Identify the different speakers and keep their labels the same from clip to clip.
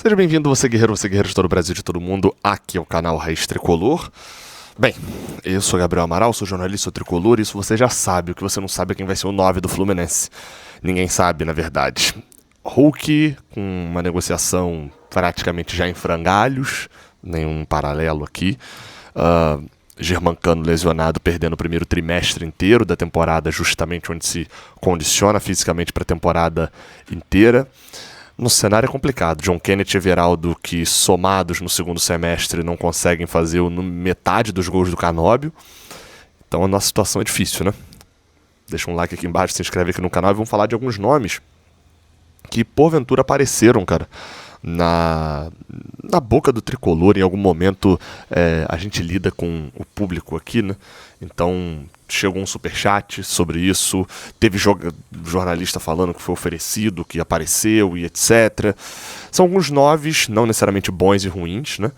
Speaker 1: Seja bem-vindo, você guerreiro de todo o Brasil, de todo mundo. Aqui é o canal Raiz Tricolor. Bem, eu sou Gabriel Amaral, sou jornalista, sou tricolor, isso você já sabe. O que você não sabe é quem vai ser o 9 do Fluminense. Ninguém sabe, na verdade. Hulk, com uma negociação praticamente já em frangalhos, nenhum paralelo aqui. Germancano lesionado, perdendo o primeiro trimestre inteiro da temporada, justamente onde se condiciona fisicamente para a temporada inteira. No cenário é complicado. John Kennedy e Everaldo, que somados no segundo semestre não conseguem fazer metade dos gols do Canóbio. Então a nossa situação é difícil, né? Deixa um like aqui embaixo, se inscreve aqui no canal e vamos falar de alguns nomes que porventura apareceram, cara, na boca do tricolor. Em algum momento a gente lida com o público aqui, né? Então chegou um superchat sobre isso, teve jornalista falando que foi oferecido, que apareceu e etc. São alguns noves, não necessariamente bons e ruins, né?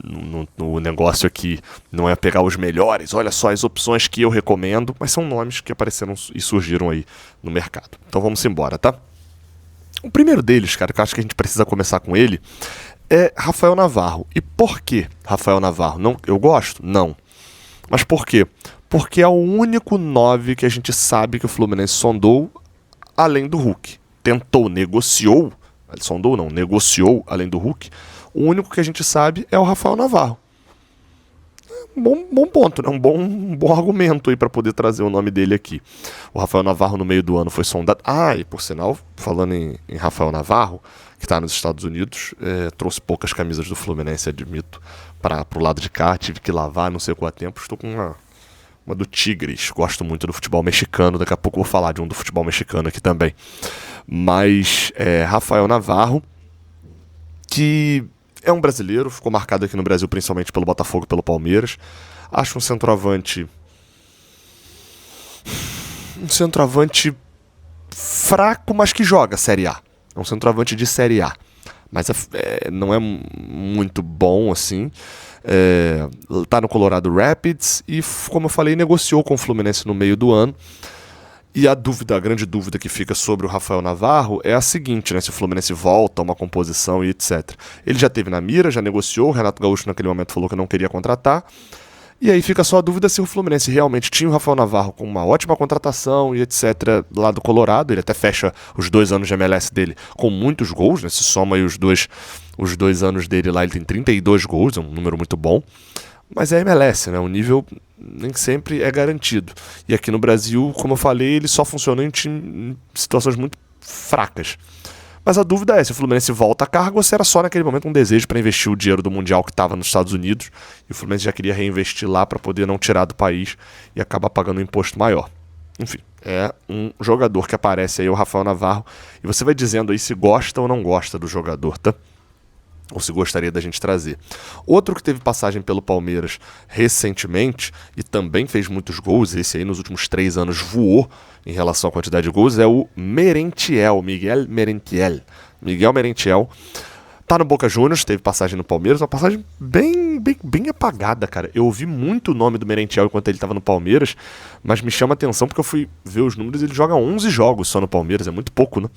Speaker 1: No negócio aqui não é pegar os melhores, olha só as opções que eu recomendo, mas são nomes que apareceram e surgiram aí no mercado. Então vamos embora, tá? O primeiro deles, cara, que eu acho que a gente precisa começar com ele, é Rafael Navarro. E por que Rafael Navarro? Não, eu gosto? Não. Mas por quê? Porque é o único 9 que a gente sabe que o Fluminense sondou além do Hulk. Negociou além do Hulk. O único que a gente sabe é o Rafael Navarro. Bom ponto, né? Um bom argumento aí para poder trazer o nome dele aqui. O Rafael Navarro no meio do ano foi sondado. E por sinal, falando em Rafael Navarro, que está nos Estados Unidos, trouxe poucas camisas do Fluminense, admito, para o lado de cá, tive que lavar, não sei quanto tempo. Estou com uma do Tigres, gosto muito do futebol mexicano, daqui a pouco eu vou falar de um do futebol mexicano aqui também. Mas Rafael Navarro, que é um brasileiro, ficou marcado aqui no Brasil principalmente pelo Botafogo e pelo Palmeiras. Acho um centroavante fraco, mas que joga Série A. É um centroavante de Série A, mas não é muito bom assim. Tá no Colorado Rapids e, como eu falei, negociou com o Fluminense no meio do ano. E a grande dúvida que fica sobre o Rafael Navarro é a seguinte, né? Se o Fluminense volta a uma composição e etc. Ele já teve na mira, já negociou, o Renato Gaúcho naquele momento falou que não queria contratar. E aí fica só a dúvida se o Fluminense realmente tinha o Rafael Navarro com uma ótima contratação e etc. lá do Colorado. Ele até fecha os 2 anos de MLS dele com muitos gols, né? Se soma aí os dois anos dele lá, ele tem 32 gols, é um número muito bom. Mas é MLS, né? O nível nem sempre é garantido. E aqui no Brasil, como eu falei, ele só funciona em situações muito fracas. Mas a dúvida é se o Fluminense volta a cargo ou se era só naquele momento um desejo para investir o dinheiro do Mundial que estava nos Estados Unidos e o Fluminense já queria reinvestir lá para poder não tirar do país e acabar pagando um imposto maior. Enfim, é um jogador que aparece aí, o Rafael Navarro, e você vai dizendo aí se gosta ou não gosta do jogador, tá? Ou se gostaria da gente trazer. Outro que teve passagem pelo Palmeiras recentemente e também fez muitos gols, esse aí nos últimos 3 anos voou em relação à quantidade de gols, é o Miguel Merentiel. Tá no Boca Juniors, teve passagem no Palmeiras, uma passagem bem apagada, cara. Eu ouvi muito o nome do Merentiel enquanto ele estava no Palmeiras, mas me chama a atenção porque eu fui ver os números e ele joga 11 jogos só no Palmeiras, é muito pouco, né?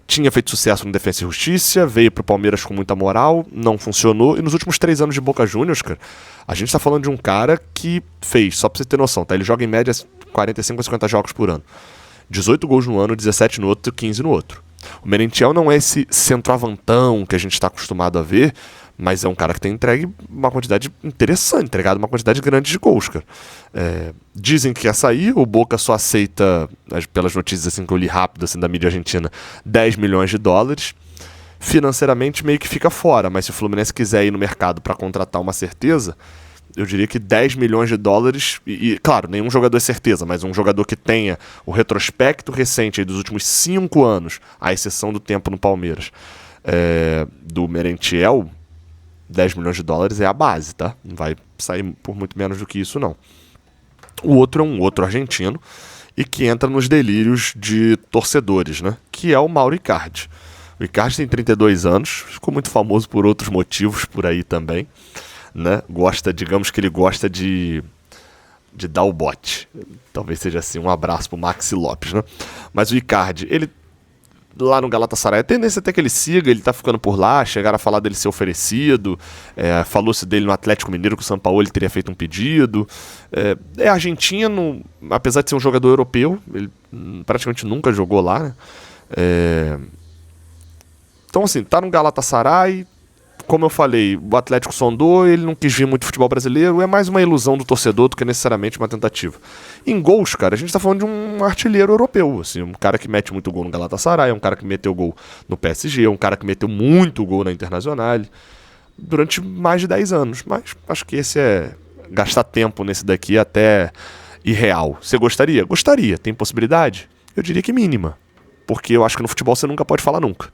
Speaker 1: Tinha feito sucesso no Defensa e Justiça, veio pro Palmeiras com muita moral, não funcionou, e nos últimos 3 anos de Boca Juniors, cara, a gente tá falando de um cara que fez, só pra você ter noção, tá? Ele joga em média 45 a 50 jogos por ano. 18 gols no ano, 17 no outro, 15 no outro. O Merentiel não é esse centroavantão que a gente está acostumado a ver, mas é um cara que tem entregado uma quantidade grande de gols, cara. Dizem que ia sair, o Boca só aceita, pelas notícias assim, que eu li rápido assim, da mídia argentina, 10 milhões de dólares. Financeiramente meio que fica fora, mas se o Fluminense quiser ir no mercado para contratar uma certeza, eu diria que 10 milhões de dólares, e claro, nenhum jogador é certeza, mas um jogador que tenha o retrospecto recente aí dos últimos 5 anos, à exceção do tempo no Palmeiras, do Merentiel, 10 milhões de dólares é a base, tá? Não vai sair por muito menos do que isso, não. O outro é um outro argentino, e que entra nos delírios de torcedores, né? Que é o Mauro Icardi. O Icardi tem 32 anos, ficou muito famoso por outros motivos por aí também, né? Digamos que ele gosta de dar o bote. Talvez seja assim, um abraço pro Maxi Lopes, né? Mas o Icardi, ele lá no Galatasaray. A tendência é até que ele siga, ele tá ficando por lá, chegaram a falar dele ser oferecido, falou-se dele no Atlético Mineiro, que o Sampaoli teria feito um pedido. É argentino, apesar de ser um jogador europeu, ele praticamente nunca jogou lá, né? Então, assim, tá no Galatasaray. Como eu falei, o Atlético sondou, ele não quis ver muito futebol brasileiro, é mais uma ilusão do torcedor do que necessariamente uma tentativa. Em gols, cara, a gente tá falando de um artilheiro europeu, assim, um cara que mete muito gol no Galatasaray, um cara que meteu gol no PSG, um cara que meteu muito gol na Internacional durante mais de 10 anos. Mas acho que esse gastar tempo nesse daqui até irreal. Você gostaria? Gostaria. Tem possibilidade? Eu diria que mínima. Porque eu acho que no futebol você nunca pode falar nunca.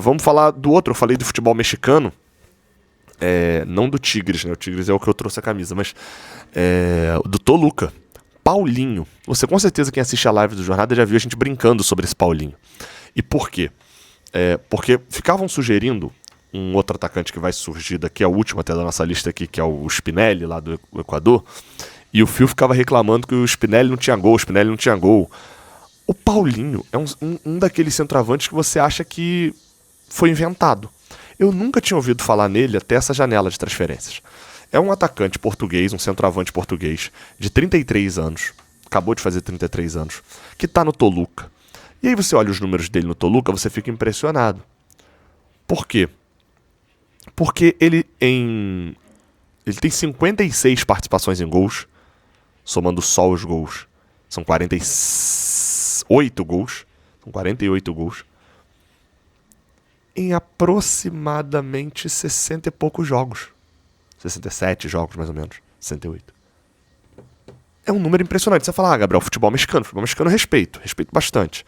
Speaker 1: Vamos falar do outro. Eu falei do futebol mexicano, não do Tigres, né? O Tigres é o que eu trouxe a camisa, mas do Toluca, Paulinho. Você com certeza, quem assiste a live do Jornada, já viu a gente brincando sobre esse Paulinho. E por quê? Porque ficavam sugerindo um outro atacante que vai surgir daqui, a última até da nossa lista aqui, que é o Spinelli, lá do Equador, e o Phil ficava reclamando que o Spinelli não tinha gol. O Paulinho é um daqueles centroavantes que você acha que foi inventado. Eu nunca tinha ouvido falar nele até essa janela de transferências. É um atacante português, um centroavante português, de 33 anos, acabou de fazer 33 anos, que está no Toluca. E aí você olha os números dele no Toluca, você fica impressionado. Por quê? Porque ele tem 56 participações em gols, somando só os gols. São 48 gols. São 48 gols. Em aproximadamente 60 e poucos jogos. 67 jogos, mais ou menos. 68. É um número impressionante. Você fala, Gabriel, futebol mexicano eu respeito bastante.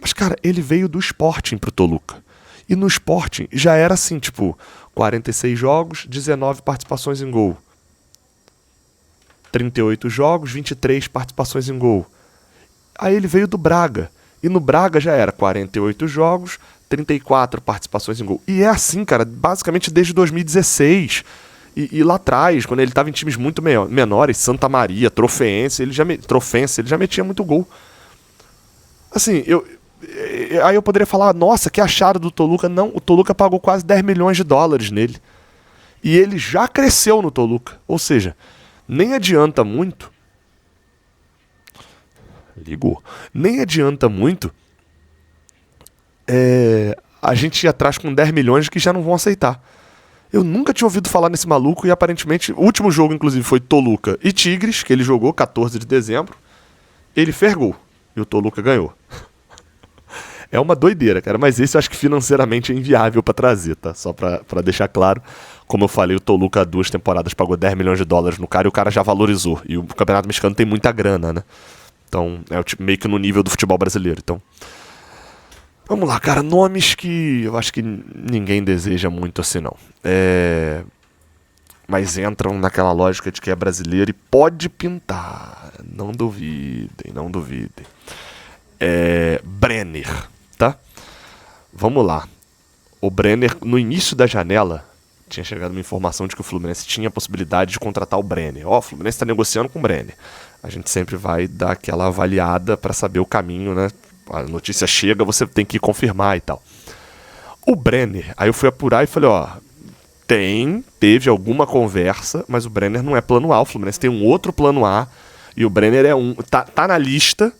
Speaker 1: Mas, cara, ele veio do Sporting pro Toluca. E no Sporting já era assim, tipo, 46 jogos, 19 participações em gol. 38 jogos, 23 participações em gol. Aí ele veio do Braga. E no Braga já era 48 jogos, 34 participações em gol. E é assim, cara, basicamente desde 2016. E lá atrás, quando ele estava em times muito menores, Santa Maria, Trofense, ele já metia muito gol. Assim, aí eu poderia falar, nossa, que achado do Toluca. Não, o Toluca pagou quase 10 milhões de dólares nele. E ele já cresceu no Toluca. Ou seja, nem adianta muito. Ligou. Nem adianta muito a gente ir atrás com 10 milhões que já não vão aceitar. Eu nunca tinha ouvido falar nesse maluco e aparentemente o último jogo, inclusive, foi Toluca e Tigres, que ele jogou 14 de dezembro. Ele fez gol e o Toluca ganhou. É uma doideira, cara, mas esse eu acho que financeiramente é inviável pra trazer, tá? Só pra deixar claro. Como eu falei, o Toluca há 2 temporadas pagou 10 milhões de dólares no cara e o cara já valorizou. E o Campeonato Mexicano tem muita grana, né? Então, meio que no nível do futebol brasileiro. Então, vamos lá, cara. Nomes que eu acho que ninguém deseja muito assim, não. Mas entram naquela lógica de que é brasileiro e pode pintar. Não duvidem. Brenner, tá? Vamos lá. O Brenner, no início da janela, tinha chegado uma informação de que o Fluminense tinha a possibilidade de contratar o Brenner. O Fluminense está negociando com o Brenner. A gente sempre vai dar aquela avaliada para saber o caminho, né? A notícia chega, você tem que confirmar e tal. O Brenner, aí eu fui apurar e falei, teve alguma conversa, mas o Brenner não é plano A. O Fluminense tem um outro plano A e o Brenner tá na lista.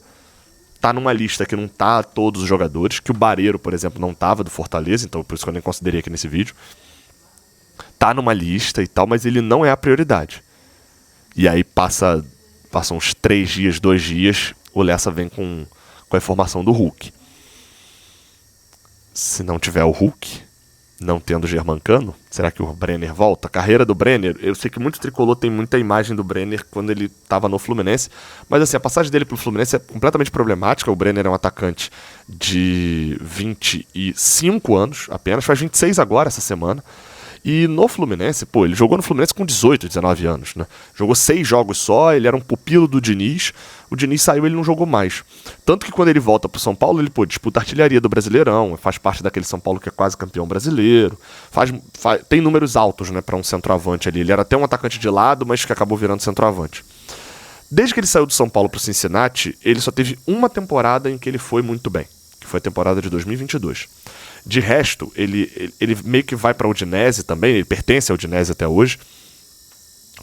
Speaker 1: Tá numa lista que não tá todos os jogadores, que o Barreiro, por exemplo, não tava do Fortaleza, então por isso que eu nem considerei aqui nesse vídeo. Tá numa lista e tal, mas ele não é a prioridade. E aí passam uns 3 dias, 2 dias, o Lessa vem com a informação do Hulk. Se não tiver o Hulk, não tendo o Germancano, será que o Brenner volta? A carreira do Brenner, eu sei que muito tricolor tem muita imagem do Brenner quando ele estava no Fluminense, mas assim, a passagem dele pro Fluminense é completamente problemática. O Brenner é um atacante de 25 anos apenas, faz 26 agora essa semana. E no Fluminense, ele jogou no Fluminense com 18, 19 anos, né? Jogou 6 jogos só, ele era um pupilo do Diniz. O Diniz saiu, ele não jogou mais. Tanto que quando ele volta pro São Paulo, ele disputa a artilharia do Brasileirão, faz parte daquele São Paulo que é quase campeão brasileiro. Tem números altos, né, para um centroavante ali. Ele era até um atacante de lado, mas que acabou virando centroavante. Desde que ele saiu do São Paulo pro Cincinnati, ele só teve uma temporada em que ele foi muito bem, que foi a temporada de 2022. De resto, ele meio que vai para a Udinese também, ele pertence à Udinese até hoje.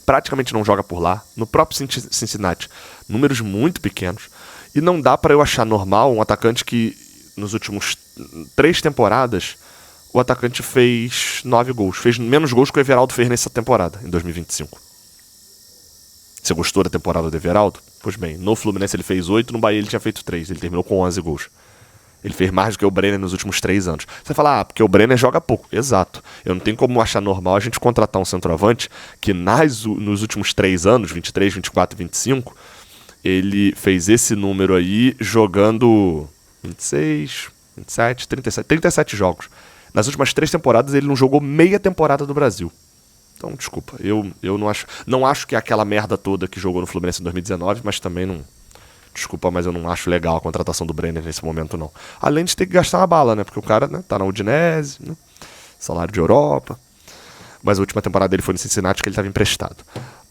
Speaker 1: Praticamente não joga por lá. No próprio Cincinnati, números muito pequenos. E não dá para eu achar normal um atacante que, nos últimos 3 temporadas, o atacante fez 9 gols. Fez menos gols que o Everaldo fez nessa temporada, em 2025. Você gostou da temporada do Everaldo? Pois bem, no Fluminense ele fez 8, no Bahia ele tinha feito 3. Ele terminou com 11 gols. Ele fez mais do que o Brenner nos últimos 3 anos. Você fala, porque o Brenner joga pouco. Exato. Eu não tenho como achar normal a gente contratar um centroavante que nos últimos 3 anos, 23, 24 e 25, ele fez esse número aí jogando 26, 27, 37 jogos. Nas últimas 3 temporadas ele não jogou meia temporada do Brasil. Então, desculpa. Eu não acho que é aquela merda toda que jogou no Fluminense em 2019, mas também não... Desculpa, mas eu não acho legal a contratação do Brenner nesse momento, não. Além de ter que gastar uma bala, né? Porque o cara, né, tá na Udinese, né? Salário de Europa. Mas a última temporada dele foi no Cincinnati, que ele estava emprestado.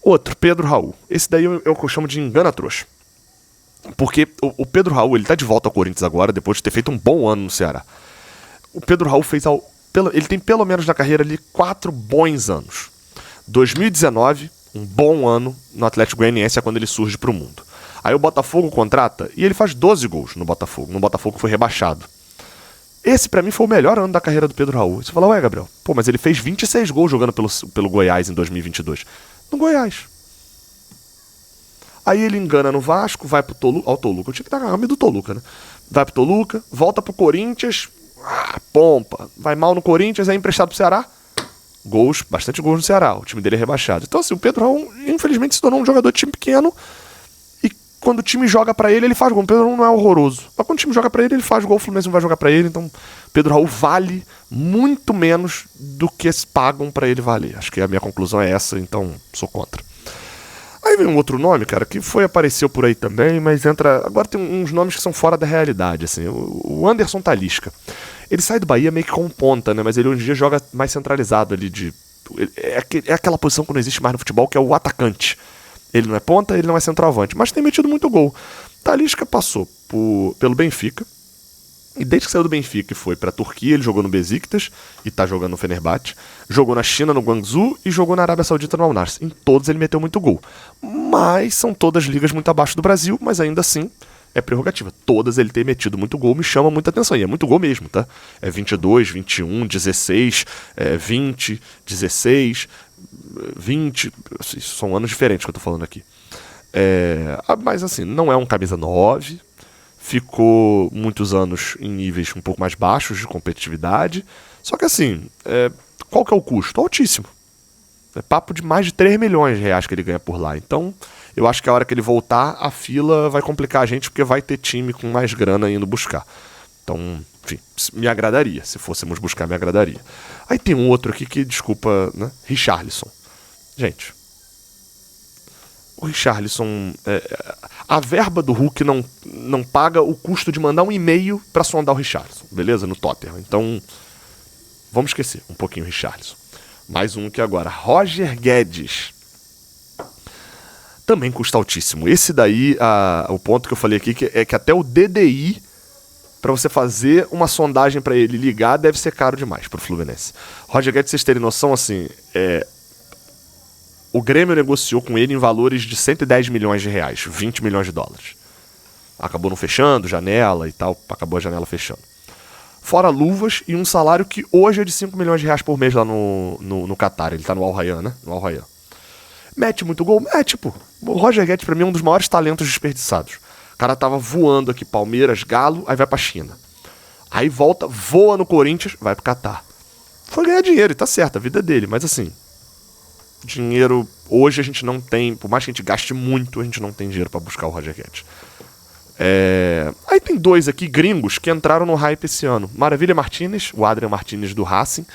Speaker 1: Outro, Pedro Raul. Esse daí eu chamo de engana-trouxa. Porque o Pedro Raul, ele tá de volta ao Corinthians agora, depois de ter feito um bom ano no Ceará. O Pedro Raul ele tem pelo menos na carreira ali 4 bons anos. 2019, um bom ano no Atlético Goianiense, é quando ele surge pro mundo. Aí o Botafogo contrata e ele faz 12 gols no Botafogo. No Botafogo foi rebaixado. Esse pra mim foi o melhor ano da carreira do Pedro Raul. Você fala, ué, Gabriel, mas ele fez 26 gols jogando pelo Goiás em 2022. No Goiás. Aí ele engana no Vasco, vai pro Toluca. Ó, o Toluca, eu tinha que dar a nome do Toluca, né? Vai pro Toluca, volta pro Corinthians, pompa. Vai mal no Corinthians, é emprestado pro Ceará. Bastante gols no Ceará. O time dele é rebaixado. Então assim, o Pedro Raul, infelizmente, se tornou um jogador de time pequeno. Quando o time joga pra ele, ele faz gol. O Pedro Raul não é horroroso. Mas quando o time joga pra ele faz gol. O Fluminense não vai jogar pra ele. Então, Pedro Raul vale muito menos do que pagam pra ele valer. Acho que a minha conclusão é essa, então sou contra. Aí vem um outro nome, cara, que apareceu por aí também, mas entra... Agora tem uns nomes que são fora da realidade, assim. O Anderson Talisca. Ele sai do Bahia meio que como ponta, né? Mas ele hoje em dia joga mais centralizado ali de... É aquela posição que não existe mais no futebol, que é o atacante. Ele não é ponta, ele não é centroavante, mas tem metido muito gol. Talisca passou pelo Benfica, e desde que saiu do Benfica e foi pra Turquia, ele jogou no Besiktas, e tá jogando no Fenerbahçe, jogou na China, no Guangzhou, e jogou na Arábia Saudita, no Al-Nassr. Em todos ele meteu muito gol. Mas são todas ligas muito abaixo do Brasil, mas ainda assim é prerrogativa. Todas ele ter metido muito gol me chama muita atenção, e é muito gol mesmo, tá? É 22, 21, 16, 20, 16... 20, são anos diferentes que eu tô falando aqui. Mas assim, não é um camisa 9, ficou muitos anos em níveis um pouco mais baixos de competitividade, só que assim, qual que é o custo? Altíssimo. É papo de mais de 3 milhões de reais que ele ganha por lá. Então, eu acho que a hora que ele voltar, a fila vai complicar a gente, porque vai ter time com mais grana indo buscar. Então, enfim, me agradaria. Se fôssemos buscar, me agradaria. Aí tem um outro aqui que, desculpa, né? Richarlison. Gente, o Richarlison... a verba do Hulk não paga o custo de mandar um e-mail pra sondar o Richarlison, beleza? No Tottenham. Então, vamos esquecer um pouquinho o Richarlison. Mais um que agora. Roger Guedes. Também custa altíssimo. Esse daí, o ponto que eu falei aqui, é que até o DDI... Pra você fazer uma sondagem pra ele ligar, deve ser caro demais pro Fluminense. Roger Guedes, vocês terem noção, assim, o Grêmio negociou com ele em valores de 110 milhões de reais, 20 milhões de dólares. Acabou não fechando, janela e tal, acabou a janela fechando. Fora luvas e um salário que hoje é de 5 milhões de reais por mês lá no Catar. Ele tá no Al Rayyan, né? No Al Rayyan. Mete muito gol? Mete, pô. O Roger Guedes, pra mim, é um dos maiores talentos desperdiçados. O cara tava voando aqui, Palmeiras, Galo, aí vai pra China. Aí volta, voa no Corinthians, vai pro Catar. Foi ganhar dinheiro, e tá certo, a vida dele. Mas assim, dinheiro, hoje a gente não tem, por mais que a gente gaste muito, a gente não tem dinheiro pra buscar o Roger Guedes. Aí tem dois aqui, gringos, que entraram no hype esse ano. Maravilha Martínez, o Adrian Martínez do Racing.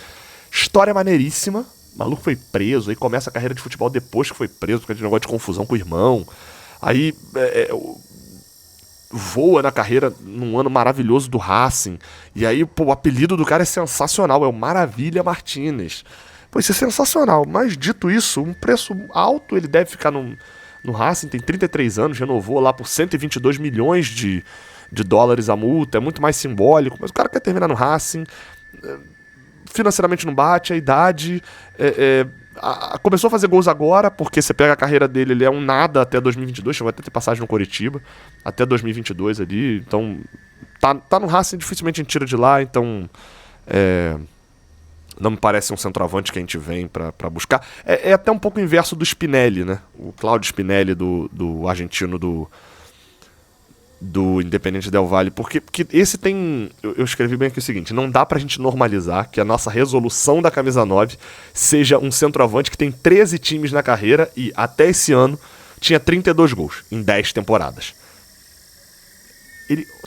Speaker 1: História maneiríssima. O maluco foi preso, aí começa a carreira de futebol depois que foi preso, porque tem um negócio de confusão com o irmão. Aí voa na carreira num ano maravilhoso do Racing. E aí, pô, o apelido do cara é sensacional, é o Maravilha Martínez. Pô, isso é sensacional. Mas dito isso, um preço alto ele deve ficar no Racing, tem 33 anos, renovou lá por 122 milhões de de dólares a multa, é muito mais simbólico, mas o cara quer terminar no Racing, financeiramente não bate, a idade, começou a fazer gols agora, porque você pega a carreira dele, ele é um nada até 2022, chegou até ter passagem no Coritiba, até 2022 ali, então tá no Racing, dificilmente a gente tira de lá, então não me parece um centroavante que a gente vem pra buscar. É até um pouco o inverso do Spinelli, né? O Claudio Spinelli, do argentino do Independente Del Valle, porque esse tem... Eu escrevi bem aqui o seguinte: não dá pra gente normalizar que a nossa resolução da camisa 9 seja um centroavante que tem 13 times na carreira e, até esse ano, tinha 32 gols em 10 temporadas.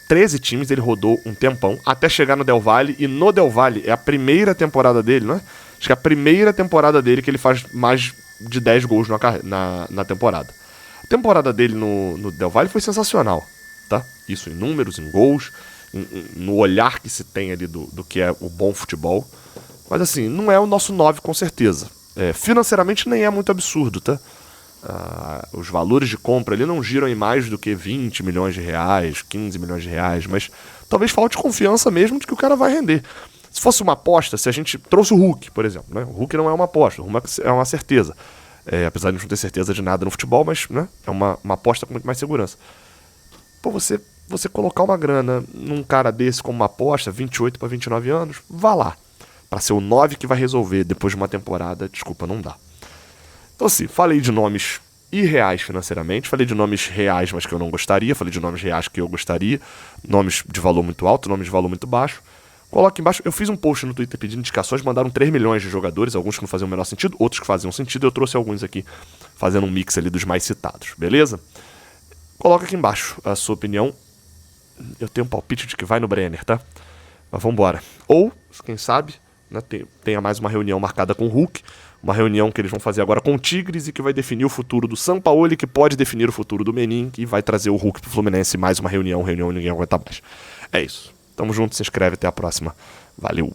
Speaker 1: 13 times, ele rodou um tempão até chegar no Del Valle, e no Del Valle é a primeira temporada dele, né? Acho que é a primeira temporada dele que ele faz mais de 10 gols na temporada. A temporada dele no Del Valle foi sensacional, tá? Isso em números, em gols, no olhar que se tem ali do que é o bom futebol. Mas assim, não é o nosso 9 com certeza. Financeiramente nem é muito absurdo, tá? Os valores de compra ali não giram em mais do que 20 milhões de reais, 15 milhões de reais, mas talvez falte confiança mesmo de que o cara vai render. Se fosse uma aposta, se a gente trouxe o Hulk, por exemplo, né? O Hulk não é uma aposta, o Hulk é uma certeza. Apesar de não ter certeza de nada no futebol, mas, né, é uma aposta com muito mais segurança. Pô, você colocar uma grana num cara desse como uma aposta, 28 para 29 anos, vá lá. Para ser o 9 que vai resolver depois de uma temporada, desculpa, não dá. Então assim, falei de nomes irreais financeiramente, falei de nomes reais, mas que eu não gostaria, falei de nomes reais que eu gostaria, nomes de valor muito alto, nomes de valor muito baixo. Coloca embaixo, eu fiz um post no Twitter pedindo indicações, mandaram 3 milhões de jogadores, alguns que não faziam o menor sentido, outros que faziam sentido, eu trouxe alguns aqui, fazendo um mix ali dos mais citados, beleza? Coloca aqui embaixo a sua opinião. Eu tenho um palpite de que vai no Brenner, tá? Mas vambora. Ou, quem sabe, né, tenha mais uma reunião marcada com o Hulk, uma reunião que eles vão fazer agora com o Tigres e que vai definir o futuro do Sampaoli, que pode definir o futuro do Menin, e vai trazer o Hulk pro Fluminense. Mais uma reunião, ninguém aguenta mais. É isso. Tamo junto, se inscreve, até a próxima. Valeu!